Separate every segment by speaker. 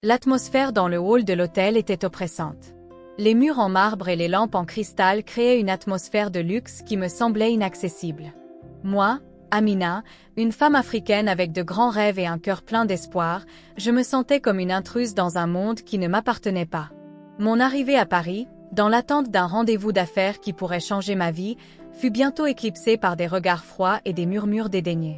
Speaker 1: L'atmosphère dans le hall de l'hôtel était oppressante. Les murs en marbre et les lampes en cristal créaient une atmosphère de luxe qui me semblait inaccessible. Moi, Amina, une femme africaine avec de grands rêves et un cœur plein d'espoir, je me sentais comme une intruse dans un monde qui ne m'appartenait pas. Mon arrivée à Paris, dans l'attente d'un rendez-vous d'affaires qui pourrait changer ma vie, fut bientôt éclipsée par des regards froids et des murmures dédaigneux.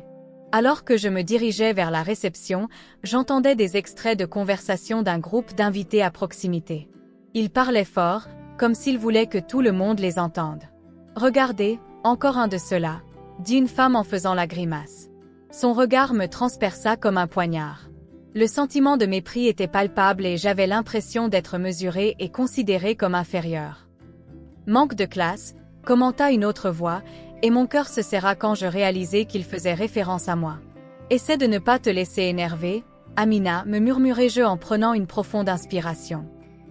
Speaker 1: Alors que je me dirigeais vers la réception, j'entendais des extraits de conversation d'un groupe d'invités à proximité. Ils parlaient fort, comme s'ils voulaient que tout le monde les entende. « Regardez, encore un de ceux-là », dit une femme en faisant la grimace. Son regard me transperça comme un poignard. Le sentiment de mépris était palpable et j'avais l'impression d'être mesurée et considérée comme inférieure. « Manque de classe », commenta une autre voix, et mon cœur se serra quand je réalisai qu'il faisait référence à moi. « Essaie de ne pas te laisser énerver, Amina, me murmurai-je en prenant une profonde inspiration.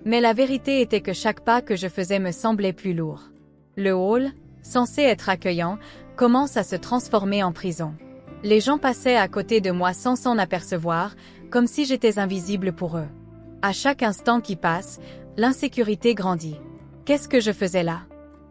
Speaker 1: Mais la vérité était que chaque pas que je faisais me semblait plus lourd. Le hall, censé être accueillant, commence à se transformer en prison. Les gens passaient à côté de moi sans s'en apercevoir, comme si j'étais invisible pour eux. À chaque instant qui passe, l'insécurité grandit. Qu'est-ce que je faisais là?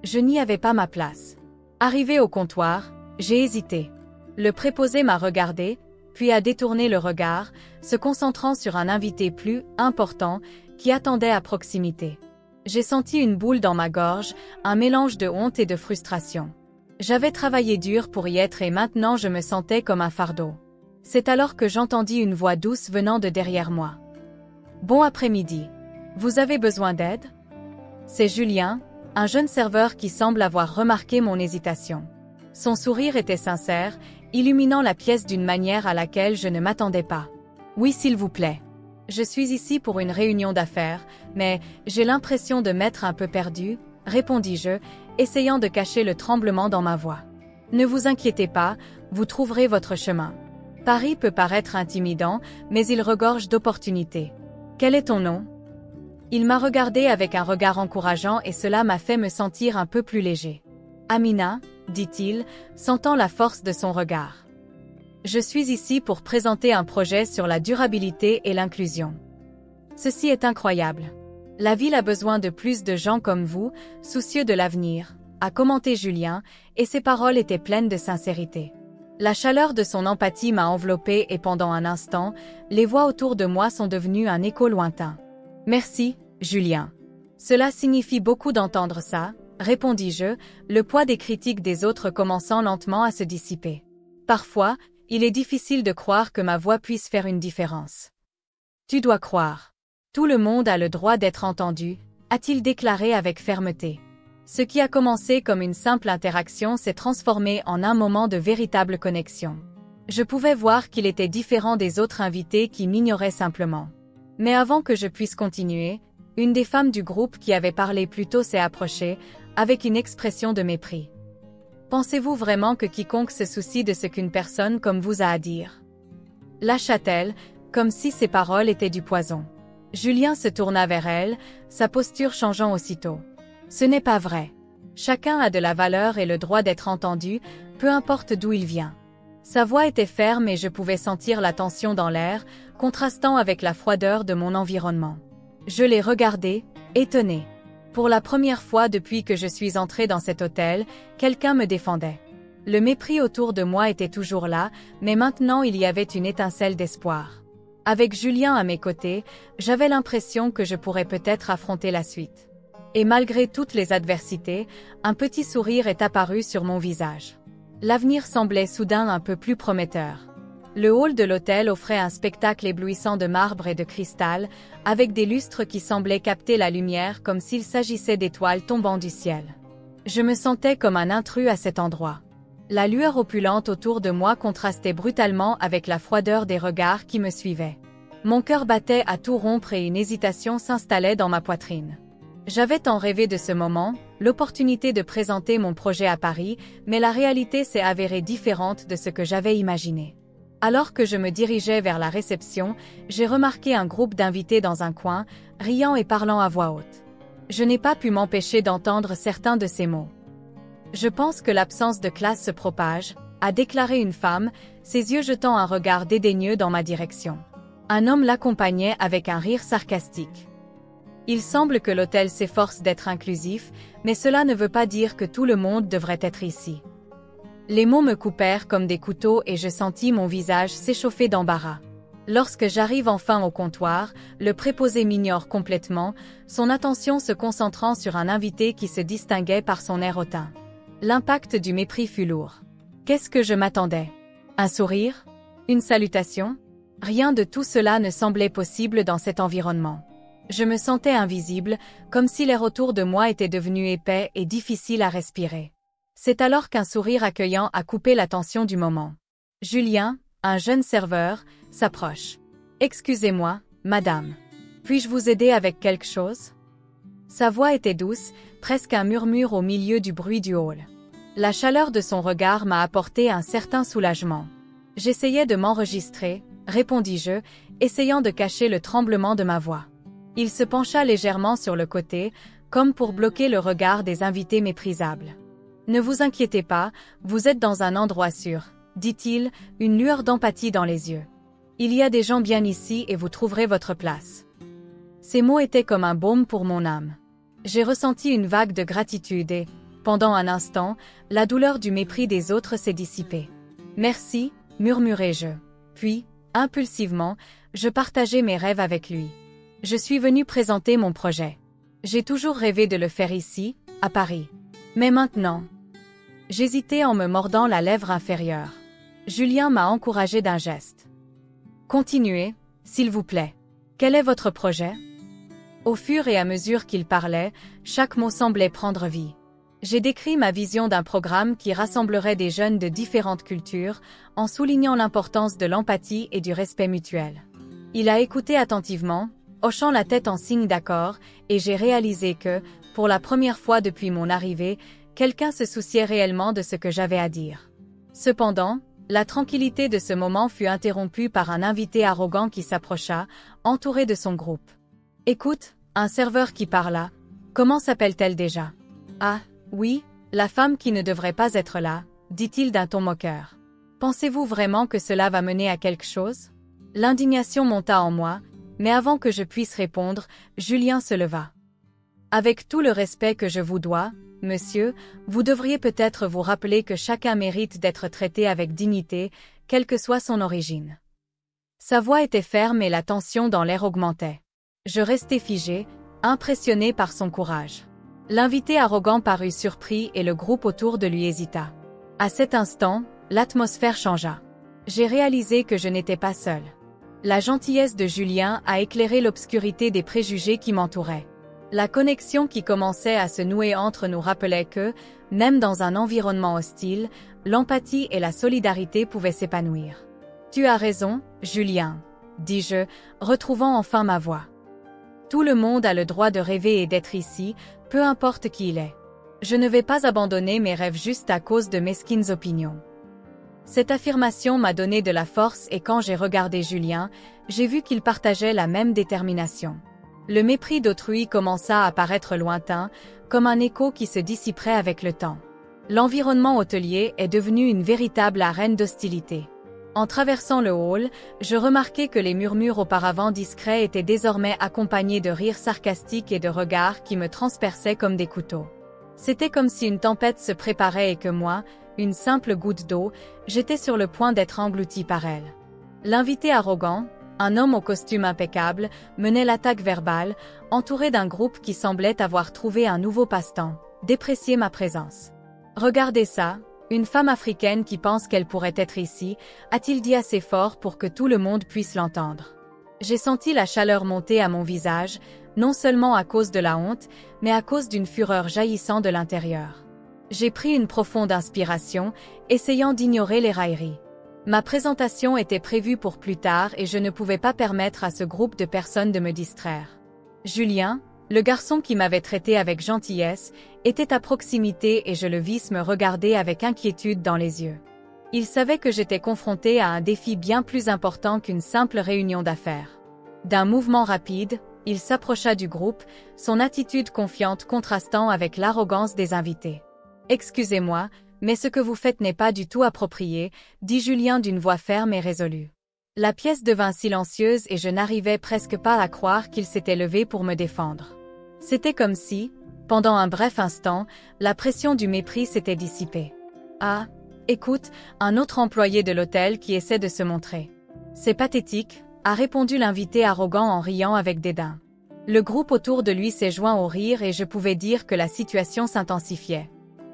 Speaker 1: Je n'y avais pas ma place. Arrivé au comptoir, j'ai hésité. Le préposé m'a regardé, puis a détourné le regard, se concentrant sur un invité plus important qui attendait à proximité. J'ai senti une boule dans ma gorge, un mélange de honte et de frustration. J'avais travaillé dur pour y être et maintenant je me sentais comme un fardeau. C'est alors que j'entendis une voix douce venant de derrière moi. « Bon après-midi. Vous avez besoin d'aide ?» C'est Julien, un jeune serveur qui semble avoir remarqué mon hésitation. Son sourire était sincère, illuminant la pièce d'une manière à laquelle je ne m'attendais pas. « Oui, s'il vous plaît. Je suis ici pour une réunion d'affaires, mais j'ai l'impression de m'être un peu perdue, » répondis-je, essayant de cacher le tremblement dans ma voix. « Ne vous inquiétez pas, vous trouverez votre chemin. Paris peut paraître intimidant, mais il regorge d'opportunités. Quel est ton nom ?» Il m'a regardé avec un regard encourageant et cela m'a fait me sentir un peu plus léger. « Amina, » dit-il, sentant la force de son regard. Je suis ici pour présenter un projet sur la durabilité et l'inclusion. Ceci est incroyable. La ville a besoin de plus de gens comme vous, soucieux de l'avenir, a commenté Julien, et ses paroles étaient pleines de sincérité. La chaleur de son empathie m'a enveloppée et pendant un instant, les voix autour de moi sont devenues un écho lointain. Merci, Julien. Cela signifie beaucoup d'entendre ça, répondis-je, le poids des critiques des autres commençant lentement à se dissiper. Parfois, il est difficile de croire que ma voix puisse faire une différence. Tu dois croire. Tout le monde a le droit d'être entendu, a-t-il déclaré avec fermeté. Ce qui a commencé comme une simple interaction s'est transformé en un moment de véritable connexion. Je pouvais voir qu'il était différent des autres invités qui m'ignoraient simplement. Mais avant que je puisse continuer, une des femmes du groupe qui avait parlé plus tôt s'est approchée, avec une expression de mépris. Pensez-vous vraiment que quiconque se soucie de ce qu'une personne comme vous a à dire? Lâcha-t-elle, comme si ses paroles étaient du poison. Julien se tourna vers elle, sa posture changeant aussitôt. Ce n'est pas vrai. Chacun a de la valeur et le droit d'être entendu, peu importe d'où il vient. Sa voix était ferme et je pouvais sentir la tension dans l'air, contrastant avec la froideur de mon environnement. Je l'ai regardé, étonné. Pour la première fois depuis que je suis entrée dans cet hôtel, quelqu'un me défendait. Le mépris autour de moi était toujours là, mais maintenant il y avait une étincelle d'espoir. Avec Julien à mes côtés, j'avais l'impression que je pourrais peut-être affronter la suite. Et malgré toutes les adversités, un petit sourire est apparu sur mon visage. L'avenir semblait soudain un peu plus prometteur. Le hall de l'hôtel offrait un spectacle éblouissant de marbre et de cristal, avec des lustres qui semblaient capter la lumière comme s'il s'agissait d'étoiles tombant du ciel. Je me sentais comme un intrus à cet endroit. La lueur opulente autour de moi contrastait brutalement avec la froideur des regards qui me suivaient. Mon cœur battait à tout rompre et une hésitation s'installait dans ma poitrine. J'avais tant rêvé de ce moment, l'opportunité de présenter mon projet à Paris, mais la réalité s'est avérée différente de ce que j'avais imaginé. Alors que je me dirigeais vers la réception, j'ai remarqué un groupe d'invités dans un coin, riant et parlant à voix haute. Je n'ai pas pu m'empêcher d'entendre certains de ces mots. Je pense que l'absence de classe se propage, a déclaré une femme, ses yeux jetant un regard dédaigneux dans ma direction. Un homme l'accompagnait avec un rire sarcastique. Il semble que l'hôtel s'efforce d'être inclusif, mais cela ne veut pas dire que tout le monde devrait être ici. Les mots me coupèrent comme des couteaux et je sentis mon visage s'échauffer d'embarras. Lorsque j'arrive enfin au comptoir, le préposé m'ignore complètement, son attention se concentrant sur un invité qui se distinguait par son air hautain. L'impact du mépris fut lourd. Qu'est-ce que je m'attendais? Un sourire? Une salutation? Rien de tout cela ne semblait possible dans cet environnement. Je me sentais invisible, comme si l'air autour de moi était devenu épais et difficile à respirer. C'est alors qu'un sourire accueillant a coupé la tension du moment. Julien, un jeune serveur, s'approche. « Excusez-moi, madame. Puis-je vous aider avec quelque chose ?» Sa voix était douce, presque un murmure au milieu du bruit du hall. La chaleur de son regard m'a apporté un certain soulagement. J'essayais de m'enregistrer, répondis-je, essayant de cacher le tremblement de ma voix. Il se pencha légèrement sur le côté, comme pour bloquer le regard des invités méprisables. « Ne vous inquiétez pas, vous êtes dans un endroit sûr, » dit-il, une lueur d'empathie dans les yeux. « Il y a des gens bien ici et vous trouverez votre place. » Ces mots étaient comme un baume pour mon âme. J'ai ressenti une vague de gratitude et, pendant un instant, la douleur du mépris des autres s'est dissipée. « Merci » murmurai-je. Puis, impulsivement, je partageai mes rêves avec lui. Je suis venu présenter mon projet. J'ai toujours rêvé de le faire ici, à Paris. Mais maintenant... J'hésitais en me mordant la lèvre inférieure. Julien m'a encouragé d'un geste. « Continuez, s'il vous plaît. Quel est votre projet ?» Au fur et à mesure qu'il parlait, chaque mot semblait prendre vie. J'ai décrit ma vision d'un programme qui rassemblerait des jeunes de différentes cultures, en soulignant l'importance de l'empathie et du respect mutuel. Il a écouté attentivement, hochant la tête en signe d'accord, et j'ai réalisé que, pour la première fois depuis mon arrivée, quelqu'un se souciait réellement de ce que j'avais à dire. Cependant, la tranquillité de ce moment fut interrompue par un invité arrogant qui s'approcha, entouré de son groupe. « Écoute, un serveur qui parla. Comment s'appelle-t-elle déjà ?»« Ah, oui, la femme qui ne devrait pas être là, » dit-il d'un ton moqueur. « Pensez-vous vraiment que cela va mener à quelque chose ?» L'indignation monta en moi, mais avant que je puisse répondre, Julien se leva. « Avec tout le respect que je vous dois, monsieur, vous devriez peut-être vous rappeler que chacun mérite d'être traité avec dignité, quelle que soit son origine. » Sa voix était ferme et la tension dans l'air augmentait. Je restai figé, impressionné par son courage. L'invité arrogant parut surpris et le groupe autour de lui hésita. À cet instant, l'atmosphère changea. J'ai réalisé que je n'étais pas seul. La gentillesse de Julien a éclairé l'obscurité des préjugés qui m'entouraient. La connexion qui commençait à se nouer entre nous rappelait que, même dans un environnement hostile, l'empathie et la solidarité pouvaient s'épanouir. « Tu as raison, Julien, » dis-je, retrouvant enfin ma voix. « Tout le monde a le droit de rêver et d'être ici, peu importe qui il est. Je ne vais pas abandonner mes rêves juste à cause de mesquines opinions. » Cette affirmation m'a donné de la force et quand j'ai regardé Julien, j'ai vu qu'il partageait la même détermination. Le mépris d'autrui commença à paraître lointain, comme un écho qui se dissiperait avec le temps. L'environnement hôtelier est devenu une véritable arène d'hostilité. En traversant le hall, je remarquai que les murmures auparavant discrets étaient désormais accompagnés de rires sarcastiques et de regards qui me transperçaient comme des couteaux. C'était comme si une tempête se préparait et que moi, une simple goutte d'eau, j'étais sur le point d'être englouti par elle. L'invité arrogant, un homme au costume impeccable, menait l'attaque verbale, entouré d'un groupe qui semblait avoir trouvé un nouveau passe-temps, déprécier ma présence. « Regardez ça, une femme africaine qui pense qu'elle pourrait être ici, a-t-il dit assez fort pour que tout le monde puisse l'entendre. » J'ai senti la chaleur monter à mon visage, non seulement à cause de la honte, mais à cause d'une fureur jaillissant de l'intérieur. J'ai pris une profonde inspiration, essayant d'ignorer les railleries. Ma présentation était prévue pour plus tard et je ne pouvais pas permettre à ce groupe de personnes de me distraire. Julien, le garçon qui m'avait traité avec gentillesse, était à proximité et je le vis me regarder avec inquiétude dans les yeux. Il savait que j'étais confronté à un défi bien plus important qu'une simple réunion d'affaires. D'un mouvement rapide, il s'approcha du groupe, son attitude confiante contrastant avec l'arrogance des invités. « Excusez-moi, mais ce que vous faites n'est pas du tout approprié, » dit Julien d'une voix ferme et résolue. La pièce devint silencieuse et je n'arrivais presque pas à croire qu'il s'était levé pour me défendre. C'était comme si, pendant un bref instant, la pression du mépris s'était dissipée. Ah, écoute, un autre employé de l'hôtel qui essaie de se montrer. C'est pathétique, a répondu l'invité arrogant en riant avec dédain. Le groupe autour de lui s'est joint au rire et je pouvais dire que la situation s'intensifiait.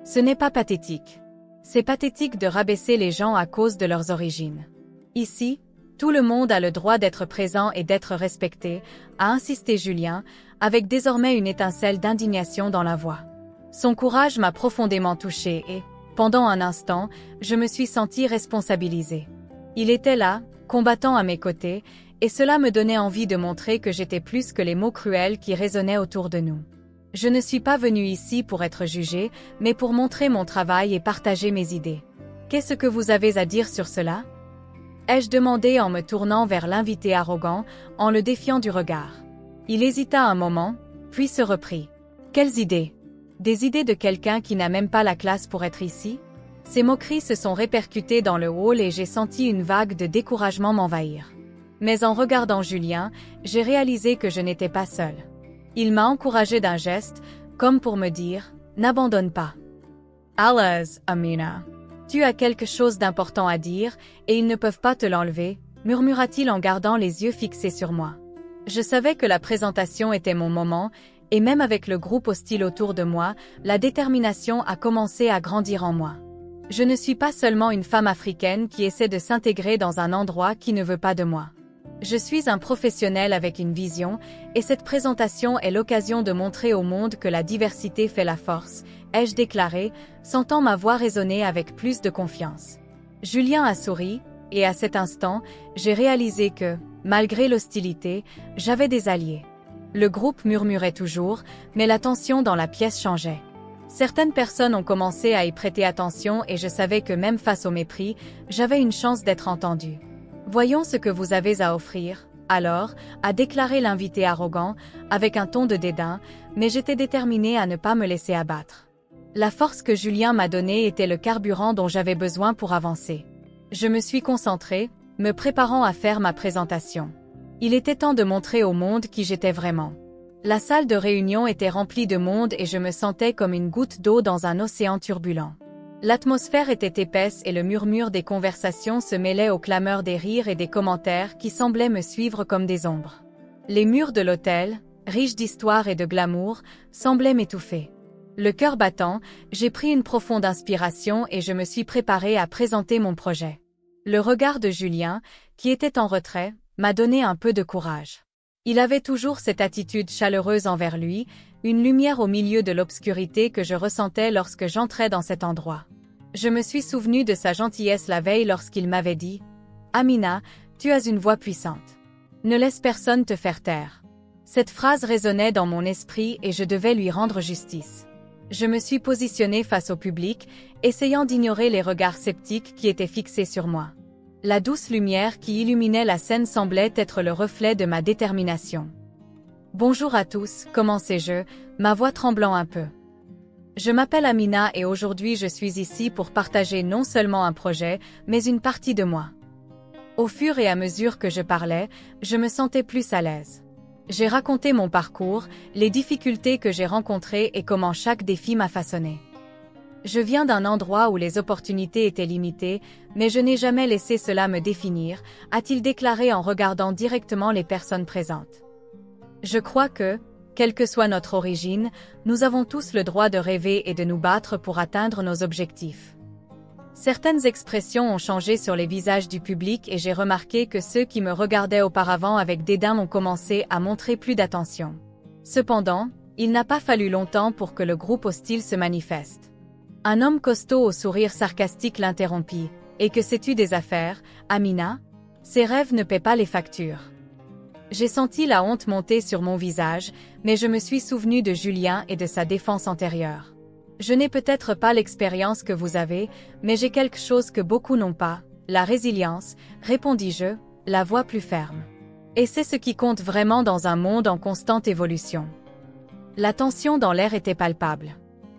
Speaker 1: Ce n'est pas pathétique. C'est pathétique de rabaisser les gens à cause de leurs origines. Ici, tout le monde a le droit d'être présent et d'être respecté, a insisté Julien, avec désormais une étincelle d'indignation dans la voix. Son courage m'a profondément touchée et, pendant un instant, je me suis sentie responsabilisée. Il était là, combattant à mes côtés, et cela me donnait envie de montrer que j'étais plus que les mots cruels qui résonnaient autour de nous. Je ne suis pas venue ici pour être jugée, mais pour montrer mon travail et partager mes idées. Qu'est-ce que vous avez à dire sur cela ? Ai-je demandé en me tournant vers l'invité arrogant, en le défiant du regard. Il hésita un moment, puis se reprit. Quelles idées ? Des idées de quelqu'un qui n'a même pas la classe pour être ici ? Ces moqueries se sont répercutées dans le hall et j'ai senti une vague de découragement m'envahir. Mais en regardant Julien, j'ai réalisé que je n'étais pas seule. Il m'a encouragée d'un geste, comme pour me dire « N'abandonne pas ». « À l'aise, Amina. Tu as quelque chose d'important à dire, et ils ne peuvent pas te l'enlever », murmura-t-il en gardant les yeux fixés sur moi. Je savais que la présentation était mon moment, et même avec le groupe hostile autour de moi, la détermination a commencé à grandir en moi. Je ne suis pas seulement une femme africaine qui essaie de s'intégrer dans un endroit qui ne veut pas de moi. Je suis un professionnel avec une vision, et cette présentation est l'occasion de montrer au monde que la diversité fait la force, ai-je déclaré, sentant ma voix résonner avec plus de confiance. Julien a souri, et à cet instant, j'ai réalisé que, malgré l'hostilité, j'avais des alliés. Le groupe murmurait toujours, mais la tension dans la pièce changeait. Certaines personnes ont commencé à y prêter attention et je savais que même face au mépris, j'avais une chance d'être entendue. Voyons ce que vous avez à offrir, alors, a déclaré l'invité arrogant, avec un ton de dédain, mais j'étais déterminée à ne pas me laisser abattre. La force que Julien m'a donnée était le carburant dont j'avais besoin pour avancer. Je me suis concentrée, me préparant à faire ma présentation. Il était temps de montrer au monde qui j'étais vraiment. La salle de réunion était remplie de monde et je me sentais comme une goutte d'eau dans un océan turbulent. L'atmosphère était épaisse et le murmure des conversations se mêlait aux clameurs des rires et des commentaires qui semblaient me suivre comme des ombres. Les murs de l'hôtel, riches d'histoire et de glamour, semblaient m'étouffer. Le cœur battant, j'ai pris une profonde inspiration et je me suis préparée à présenter mon projet. Le regard de Julien, qui était en retrait, m'a donné un peu de courage. Il avait toujours cette attitude chaleureuse envers lui, une lumière au milieu de l'obscurité que je ressentais lorsque j'entrais dans cet endroit. Je me suis souvenu de sa gentillesse la veille lorsqu'il m'avait dit « Amina, tu as une voix puissante. Ne laisse personne te faire taire. » Cette phrase résonnait dans mon esprit et je devais lui rendre justice. Je me suis positionnée face au public, essayant d'ignorer les regards sceptiques qui étaient fixés sur moi. La douce lumière qui illuminait la scène semblait être le reflet de ma détermination. « Bonjour à tous, commençai-je, ma voix tremblant un peu. Je m'appelle Amina et aujourd'hui je suis ici pour partager non seulement un projet, mais une partie de moi. » Au fur et à mesure que je parlais, je me sentais plus à l'aise. J'ai raconté mon parcours, les difficultés que j'ai rencontrées et comment chaque défi m'a façonné. Je viens d'un endroit où les opportunités étaient limitées, mais je n'ai jamais laissé cela me définir, a-t-il déclaré en regardant directement les personnes présentes. Je crois que, quelle que soit notre origine, nous avons tous le droit de rêver et de nous battre pour atteindre nos objectifs. Certaines expressions ont changé sur les visages du public et j'ai remarqué que ceux qui me regardaient auparavant avec dédain ont commencé à montrer plus d'attention. Cependant, il n'a pas fallu longtemps pour que le groupe hostile se manifeste. Un homme costaud au sourire sarcastique l'interrompit. « Et que sais-tu des affaires, Amina ? Ces rêves ne paient pas les factures. » J'ai senti la honte monter sur mon visage, mais je me suis souvenu de Julien et de sa défense antérieure. Je n'ai peut-être pas l'expérience que vous avez, mais j'ai quelque chose que beaucoup n'ont pas, la résilience, répondis-je, la voix plus ferme. Et c'est ce qui compte vraiment dans un monde en constante évolution. La tension dans l'air était palpable.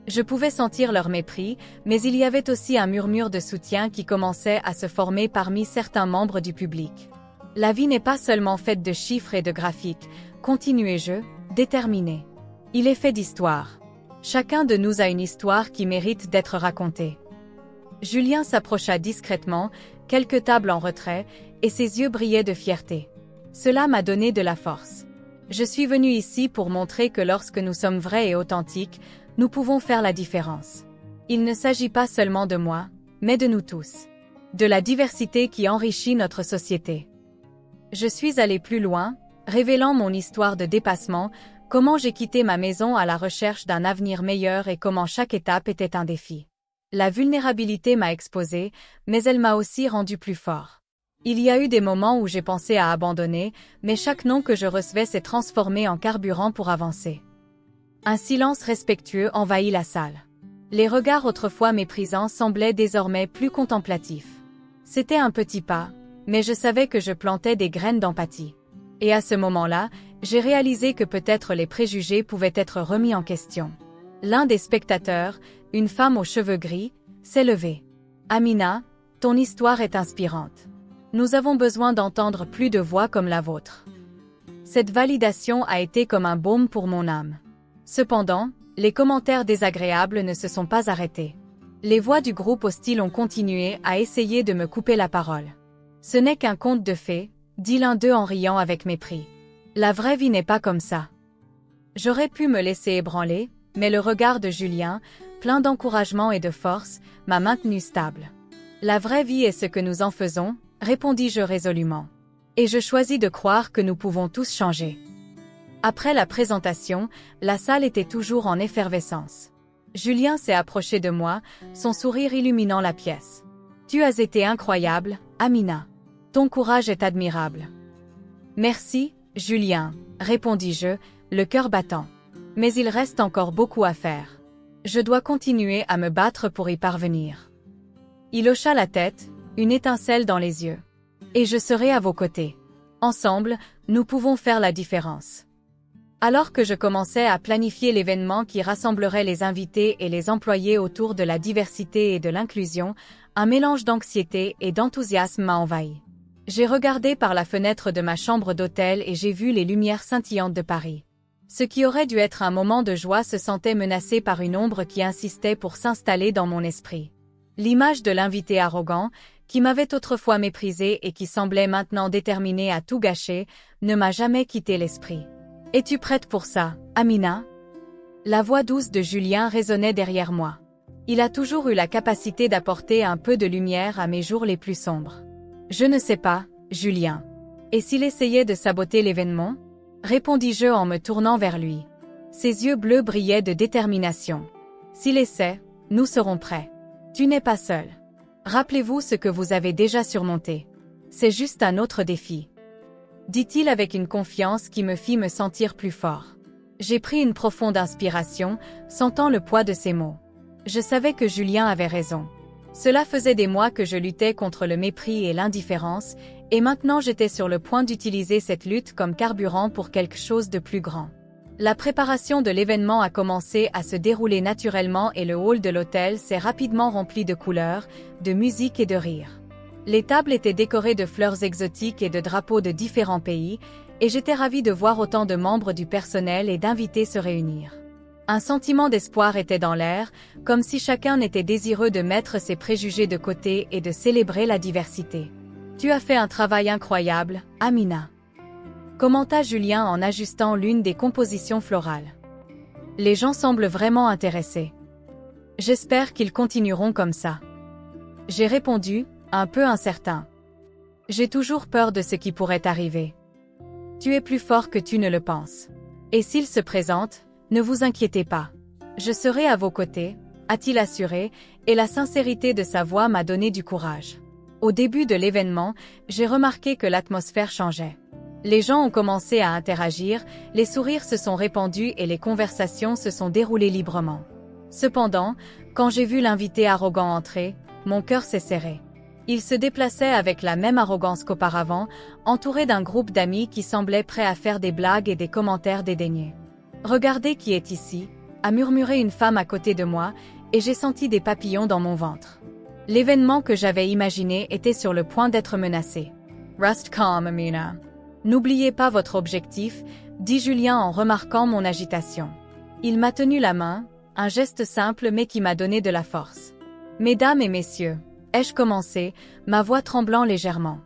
Speaker 1: Je pouvais sentir leur mépris, mais il y avait aussi un murmure de soutien qui commençait à se former parmi certains membres du public. La vie n'est pas seulement faite de chiffres et de graphiques, continuai-je, déterminé. Il est fait d'histoires. Chacun de nous a une histoire qui mérite d'être racontée. Julien s'approcha discrètement, quelques tables en retrait, et ses yeux brillaient de fierté. Cela m'a donné de la force. Je suis venu ici pour montrer que lorsque nous sommes vrais et authentiques, nous pouvons faire la différence. Il ne s'agit pas seulement de moi, mais de nous tous. De la diversité qui enrichit notre société. Je suis allé plus loin, révélant mon histoire de dépassement, comment j'ai quitté ma maison à la recherche d'un avenir meilleur et comment chaque étape était un défi. La vulnérabilité m'a exposé, mais elle m'a aussi rendu plus fort. Il y a eu des moments où j'ai pensé à abandonner, mais chaque non que je recevais s'est transformé en carburant pour avancer. Un silence respectueux envahit la salle. Les regards autrefois méprisants semblaient désormais plus contemplatifs. C'était un petit pas, mais je savais que je plantais des graines d'empathie. Et à ce moment-là, j'ai réalisé que peut-être les préjugés pouvaient être remis en question. L'un des spectateurs, une femme aux cheveux gris, s'est levé. « Amina, ton histoire est inspirante. Nous avons besoin d'entendre plus de voix comme la vôtre. » Cette validation a été comme un baume pour mon âme. Cependant, les commentaires désagréables ne se sont pas arrêtés. Les voix du groupe hostile ont continué à essayer de me couper la parole. « Ce n'est qu'un conte de fées, » dit l'un d'eux en riant avec mépris. « La vraie vie n'est pas comme ça. » J'aurais pu me laisser ébranler, mais le regard de Julien, plein d'encouragement et de force, m'a maintenu stable. « La vraie vie est ce que nous en faisons, » répondis-je résolument. Et je choisis de croire que nous pouvons tous changer. Après la présentation, la salle était toujours en effervescence. Julien s'est approché de moi, son sourire illuminant la pièce. « Tu as été incroyable, Amina. Ton courage est admirable. » « Merci, Julien, répondis-je, le cœur battant. Mais il reste encore beaucoup à faire. Je dois continuer à me battre pour y parvenir. Il hocha la tête, une étincelle dans les yeux. Et je serai à vos côtés. Ensemble, nous pouvons faire la différence. Alors que je commençais à planifier l'événement qui rassemblerait les invités et les employés autour de la diversité et de l'inclusion, un mélange d'anxiété et d'enthousiasme m'a envahi. J'ai regardé par la fenêtre de ma chambre d'hôtel et j'ai vu les lumières scintillantes de Paris. Ce qui aurait dû être un moment de joie se sentait menacé par une ombre qui insistait pour s'installer dans mon esprit. L'image de l'invité arrogant, qui m'avait autrefois méprisé et qui semblait maintenant déterminé à tout gâcher, ne m'a jamais quitté l'esprit. « Es-tu prête pour ça, Amina ?» La voix douce de Julien résonnait derrière moi. Il a toujours eu la capacité d'apporter un peu de lumière à mes jours les plus sombres. « Je ne sais pas, Julien. Et s'il essayait de saboter l'événement ?» répondis-je en me tournant vers lui. Ses yeux bleus brillaient de détermination. « S'il essaie, nous serons prêts. Tu n'es pas seul. Rappelez-vous ce que vous avez déjà surmonté. C'est juste un autre défi. » dit-il avec une confiance qui me fit me sentir plus fort. J'ai pris une profonde inspiration, sentant le poids de ses mots. Je savais que Julien avait raison. Cela faisait des mois que je luttais contre le mépris et l'indifférence, et maintenant j'étais sur le point d'utiliser cette lutte comme carburant pour quelque chose de plus grand. La préparation de l'événement a commencé à se dérouler naturellement et le hall de l'hôtel s'est rapidement rempli de couleurs, de musique et de rires. Les tables étaient décorées de fleurs exotiques et de drapeaux de différents pays, et j'étais ravie de voir autant de membres du personnel et d'invités se réunir. Un sentiment d'espoir était dans l'air, comme si chacun était désireux de mettre ses préjugés de côté et de célébrer la diversité. « Tu as fait un travail incroyable, Amina. » commenta Julien en ajustant l'une des compositions florales. « Les gens semblent vraiment intéressés. J'espère qu'ils continueront comme ça. » J'ai répondu, un peu incertain. « J'ai toujours peur de ce qui pourrait arriver. Tu es plus fort que tu ne le penses. Et s'il se présente, ne vous inquiétez pas. Je serai à vos côtés, » a-t-il assuré, et la sincérité de sa voix m'a donné du courage. Au début de l'événement, j'ai remarqué que l'atmosphère changeait. Les gens ont commencé à interagir, les sourires se sont répandus et les conversations se sont déroulées librement. Cependant, quand j'ai vu l'invité arrogant entrer, mon cœur s'est serré. Il se déplaçait avec la même arrogance qu'auparavant, entouré d'un groupe d'amis qui semblaient prêts à faire des blagues et des commentaires dédaigneux. « Regardez qui est ici », a murmuré une femme à côté de moi, et j'ai senti des papillons dans mon ventre. L'événement que j'avais imaginé était sur le point d'être menacé. « Rest calm, Amina. N'oubliez pas votre objectif, dit Julien en remarquant mon agitation. Il m'a tenu la main, un geste simple mais qui m'a donné de la force. Mesdames et messieurs, ai-je commencé, ma voix tremblant légèrement.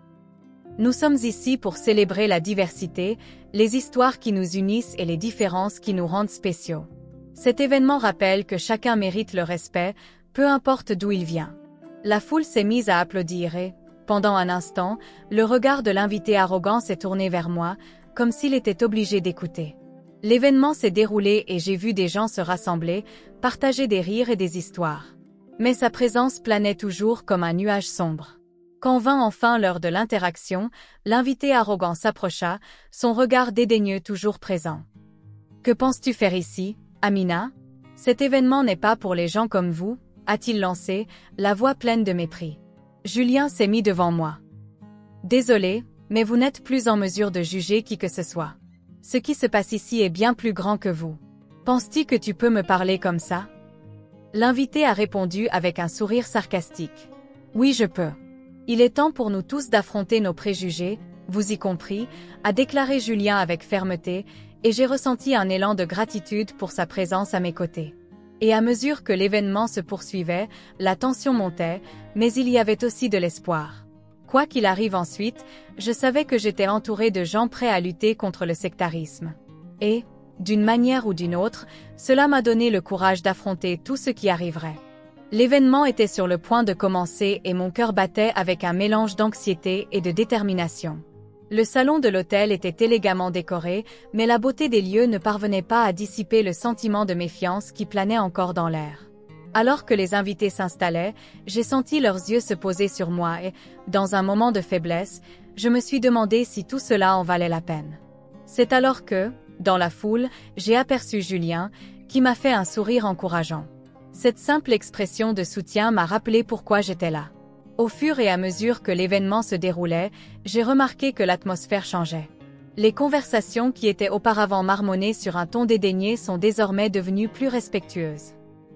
Speaker 1: Nous sommes ici pour célébrer la diversité, les histoires qui nous unissent et les différences qui nous rendent spéciaux. Cet événement rappelle que chacun mérite le respect, peu importe d'où il vient. La foule s'est mise à applaudir et, pendant un instant, le regard de l'invité arrogant s'est tourné vers moi, comme s'il était obligé d'écouter. L'événement s'est déroulé et j'ai vu des gens se rassembler, partager des rires et des histoires. Mais sa présence planait toujours comme un nuage sombre. Quand vint enfin l'heure de l'interaction, l'invité arrogant s'approcha, son regard dédaigneux toujours présent. « Que penses-tu faire ici, Amina? Cet événement n'est pas pour les gens comme vous, a-t-il lancé, la voix pleine de mépris. Julien s'est mis devant moi. Désolé, mais vous n'êtes plus en mesure de juger qui que ce soit. Ce qui se passe ici est bien plus grand que vous. Penses-tu que tu peux me parler comme ça? L'invité a répondu avec un sourire sarcastique. Oui, je peux. Il est temps pour nous tous d'affronter nos préjugés, vous y compris, a déclaré Julien avec fermeté, et j'ai ressenti un élan de gratitude pour sa présence à mes côtés. Et à mesure que l'événement se poursuivait, la tension montait, mais il y avait aussi de l'espoir. Quoi qu'il arrive ensuite, je savais que j'étais entourée de gens prêts à lutter contre le sectarisme. Et, d'une manière ou d'une autre, cela m'a donné le courage d'affronter tout ce qui arriverait. L'événement était sur le point de commencer et mon cœur battait avec un mélange d'anxiété et de détermination. Le salon de l'hôtel était élégamment décoré, mais la beauté des lieux ne parvenait pas à dissiper le sentiment de méfiance qui planait encore dans l'air. Alors que les invités s'installaient, j'ai senti leurs yeux se poser sur moi et, dans un moment de faiblesse, je me suis demandé si tout cela en valait la peine. C'est alors que, dans la foule, j'ai aperçu Julien, qui m'a fait un sourire encourageant. Cette simple expression de soutien m'a rappelé pourquoi j'étais là. Au fur et à mesure que l'événement se déroulait, j'ai remarqué que l'atmosphère changeait. Les conversations qui étaient auparavant marmonnées sur un ton dédaigné sont désormais devenues plus respectueuses.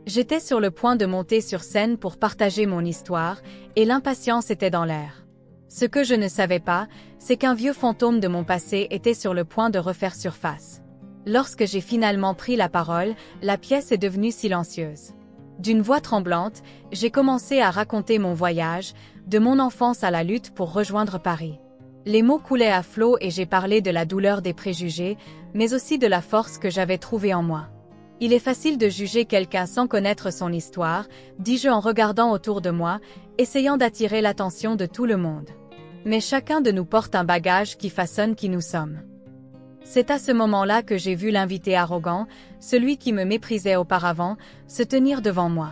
Speaker 1: J'étais sur le point de monter sur scène pour partager mon histoire, et l'impatience était dans l'air. Ce que je ne savais pas, c'est qu'un vieux fantôme de mon passé était sur le point de refaire surface. Lorsque j'ai finalement pris la parole, la pièce est devenue silencieuse. D'une voix tremblante, j'ai commencé à raconter mon voyage, de mon enfance à la lutte pour rejoindre Paris. Les mots coulaient à flot et j'ai parlé de la douleur des préjugés, mais aussi de la force que j'avais trouvée en moi. Il est facile de juger quelqu'un sans connaître son histoire, dis-je en regardant autour de moi, essayant d'attirer l'attention de tout le monde. Mais chacun de nous porte un bagage qui façonne qui nous sommes. C'est à ce moment-là que j'ai vu l'invité arrogant, celui qui me méprisait auparavant, se tenir devant moi.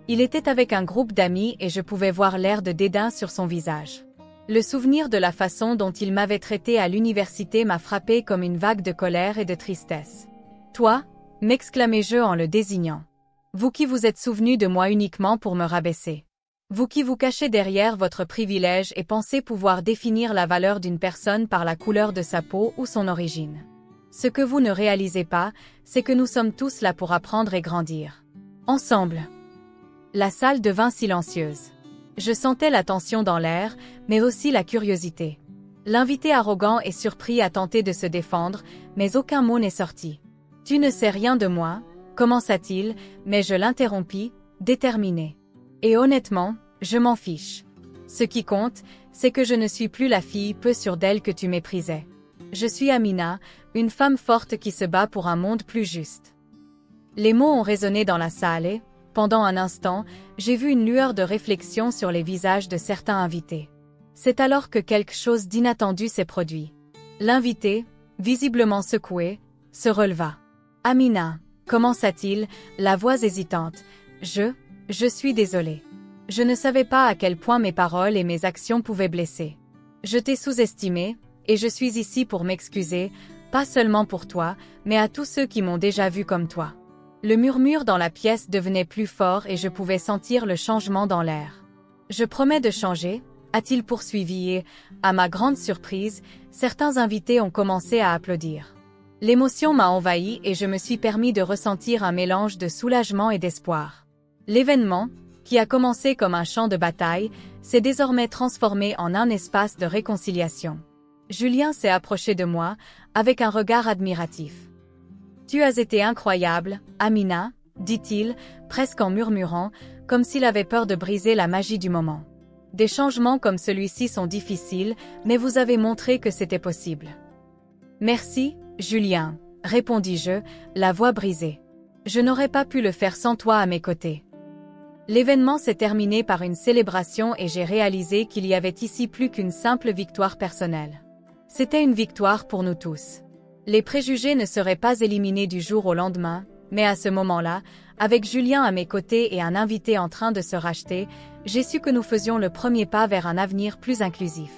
Speaker 1: Il était avec un groupe d'amis et je pouvais voir l'air de dédain sur son visage. Le souvenir de la façon dont il m'avait traité à l'université m'a frappé comme une vague de colère et de tristesse. « Toi » m'exclamai-je en le désignant. « Vous qui vous êtes souvenu de moi uniquement pour me rabaisser. Vous qui vous cachez derrière votre privilège et pensez pouvoir définir la valeur d'une personne par la couleur de sa peau ou son origine. Ce que vous ne réalisez pas, c'est que nous sommes tous là pour apprendre et grandir. Ensemble. » La salle devint silencieuse. Je sentais la tension dans l'air, mais aussi la curiosité. L'invité arrogant et surpris a tenté de se défendre, mais aucun mot n'est sorti. « Tu ne sais rien de moi » commença-t-il, mais je l'interrompis, déterminé. Et honnêtement, je m'en fiche. Ce qui compte, c'est que je ne suis plus la fille peu sûre d'elle que tu méprisais. Je suis Amina, une femme forte qui se bat pour un monde plus juste. Les mots ont résonné dans la salle et, pendant un instant, j'ai vu une lueur de réflexion sur les visages de certains invités. C'est alors que quelque chose d'inattendu s'est produit. L'invité, visiblement secoué, se releva. « Amina » commença-t-il, la voix hésitante. « Je suis désolé. Je ne savais pas à quel point mes paroles et mes actions pouvaient blesser. Je t'ai sous-estimé, et je suis ici pour m'excuser, pas seulement pour toi, mais à tous ceux qui m'ont déjà vu comme toi. » Le murmure dans la pièce devenait plus fort et je pouvais sentir le changement dans l'air. « Je promets de changer » a-t-il poursuivi et, à ma grande surprise, certains invités ont commencé à applaudir. L'émotion m'a envahi et je me suis permis de ressentir un mélange de soulagement et d'espoir. L'événement, qui a commencé comme un champ de bataille, s'est désormais transformé en un espace de réconciliation. Julien s'est approché de moi, avec un regard admiratif. « Tu as été incroyable, Amina », dit-il, presque en murmurant, comme s'il avait peur de briser la magie du moment. « Des changements comme celui-ci sont difficiles, mais vous avez montré que c'était possible. » « Merci, Julien, » répondis-je, la voix brisée. « Je n'aurais pas pu le faire sans toi à mes côtés. » L'événement s'est terminé par une célébration et j'ai réalisé qu'il y avait ici plus qu'une simple victoire personnelle. C'était une victoire pour nous tous. Les préjugés ne seraient pas éliminés du jour au lendemain, mais à ce moment-là, avec Julien à mes côtés et un invité en train de se racheter, j'ai su que nous faisions le premier pas vers un avenir plus inclusif.